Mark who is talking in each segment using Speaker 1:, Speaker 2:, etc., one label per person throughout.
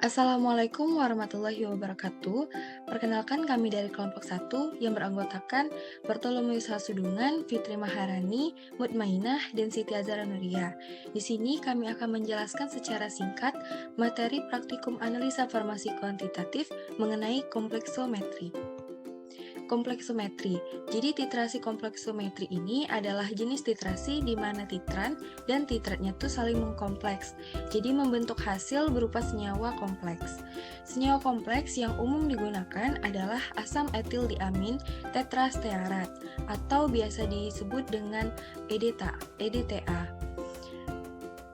Speaker 1: Assalamualaikum warahmatullahi wabarakatuh. Perkenalkan kami dari kelompok 1 yang beranggotakan Bartolomeus Hasudungan, Fitri Maharani, Mutmainah, dan Siti Azhara Nuria. Di sini kami akan menjelaskan secara singkat materi praktikum analisa farmasi kuantitatif mengenai kompleksometri. Kompleksometri. Jadi titrasi kompleksometri ini adalah jenis titrasi di mana titran dan titratnya tuh saling mengkompleks. Jadi membentuk hasil berupa senyawa kompleks. Senyawa kompleks yang umum digunakan adalah asam etil diamin tetrastearat atau biasa disebut dengan EDTA.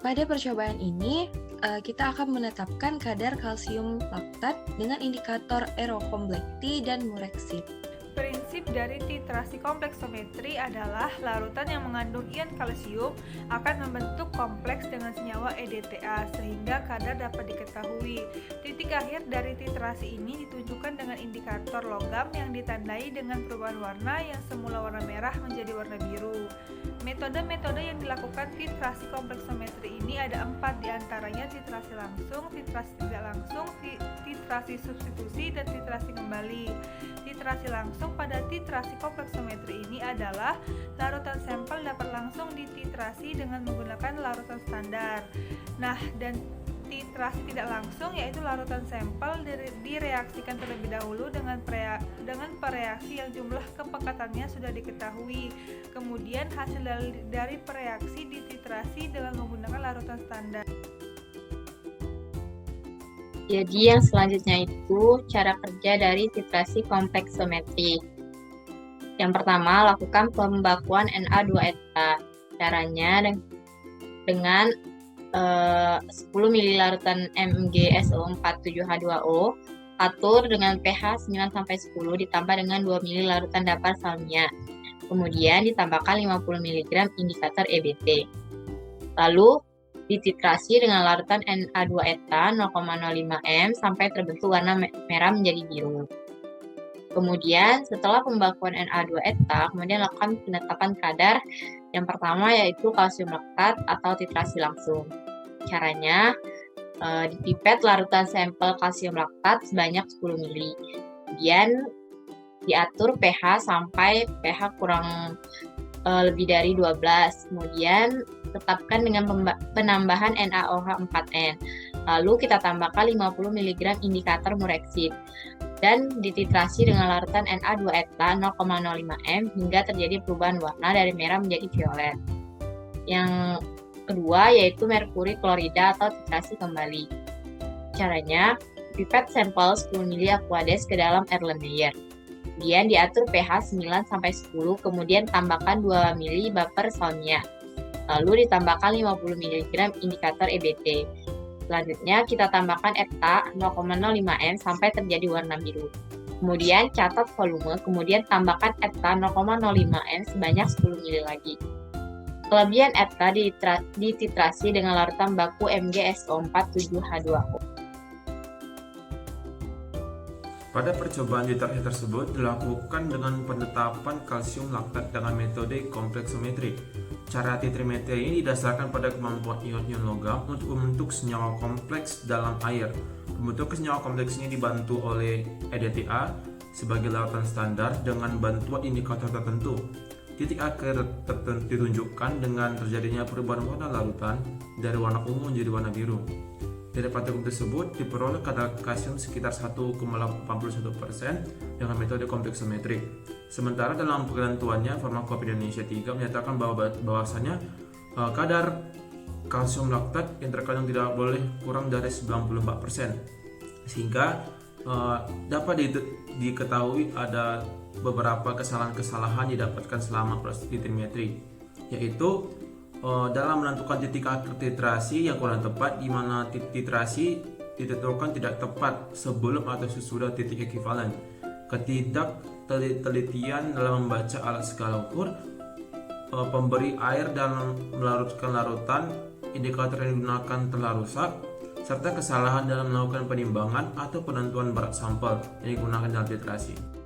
Speaker 1: Pada percobaan ini, kita akan menetapkan kadar kalsium laktat dengan indikator erokomplekti dan mureksib.
Speaker 2: Prinsip dari titrasi kompleksometri adalah larutan yang mengandung ion kalsium akan membentuk kompleks dengan senyawa EDTA sehingga kadar dapat diketahui. Titik akhir dari titrasi ini ditunjukkan dengan indikator logam yang ditandai dengan perubahan warna yang semula warna merah menjadi warna biru. Metode-metode yang dilakukan titrasi kompleksometri ini ada 4 diantaranya: titrasi langsung, titrasi tidak langsung, titrasi substitusi, dan titrasi kembali. Titrasi langsung pada titrasi kompleksometri ini adalah larutan sampel dapat langsung dititrasi dengan menggunakan larutan standar. Nah, dan titrasi tidak langsung yaitu larutan sampel direaksikan terlebih dahulu dengan pereaksi yang jumlah kepekatannya sudah diketahui. Kemudian hasil dari pereaksi dititrasi dengan menggunakan larutan standar.
Speaker 3: Jadi yang selanjutnya itu cara kerja dari titrasi kompleksometri. Yang pertama, lakukan pembakuan Na2-eta. Caranya dengan 10 ml larutan MgSO47H2O, atur dengan pH 9-10 ditambah dengan 2 ml larutan dapar salmia. Kemudian ditambahkan 50 mg indikator EBT. Lalu dititrasi dengan larutan Na2-eta 0,05 m sampai terbentuk warna merah menjadi biru. Kemudian setelah pembakuan Na2-eta, kemudian lakukan penetapan kadar. Yang pertama yaitu kalsium laktat atau titrasi langsung. Caranya dipipet larutan sampel kalsium laktat sebanyak 10 ml. Kemudian diatur pH sampai pH kurang lebih dari 12. Kemudian tetapkan dengan penambahan NaOH4N. Lalu kita tambahkan 50 mg indikator mureksib dan dititrasi dengan larutan Na2-eta 0,05 m hingga terjadi perubahan warna dari merah menjadi violet. Yang kedua yaitu merkuri klorida atau titrasi kembali. Caranya, pipet sampel 10 ml Aquades ke dalam Erlenmeyer. Kemudian diatur pH 9-10, kemudian tambahkan 2 ml baper salmia. Lalu ditambahkan 50 mg indikator EBT. Selanjutnya kita tambahkan ETA 0,05 m sampai terjadi warna biru. Kemudian catat volume, kemudian tambahkan ETA 0,05 m sebanyak 10 ml lagi. Kelebihan ETA dititrasi dengan larutan baku MgSO47H2O.
Speaker 4: Pada percobaan titrasi tersebut dilakukan dengan penetapan kalsium laktat dengan metode kompleksometri. Cara titrimetri ini didasarkan pada kemampuan ion-ion logam untuk membentuk senyawa kompleks dalam air. Pembentukan senyawa kompleks ini dibantu oleh EDTA sebagai larutan standar dengan bantuan indikator tertentu. Titik akhir ditunjukkan dengan terjadinya perubahan warna larutan dari warna ungu menjadi warna biru. Dari praktikum tersebut diperoleh kadar kalsium sekitar 1,81% dengan metode kompleksometri. Sementara dalam penentuannya, Farmakopedia Indonesia 3 menyatakan bahwasanya kadar kalsium laktat yang terkadang tidak boleh kurang dari 94%. Sehingga dapat diketahui ada beberapa kesalahan-kesalahan didapatkan selama proses titrimetri, yaitu dalam menentukan titik akhir titrasi yang kurang tepat, di mana titrasi ditentukan tidak tepat sebelum atau sesudah titik ekivalen. Ketidaktelitian dalam membaca alat skala ukur, pemberi air dan melarutkan larutan, indikator yang digunakan telah rusak, serta kesalahan dalam melakukan penimbangan atau penentuan berat sampel yang digunakan dalam titrasi.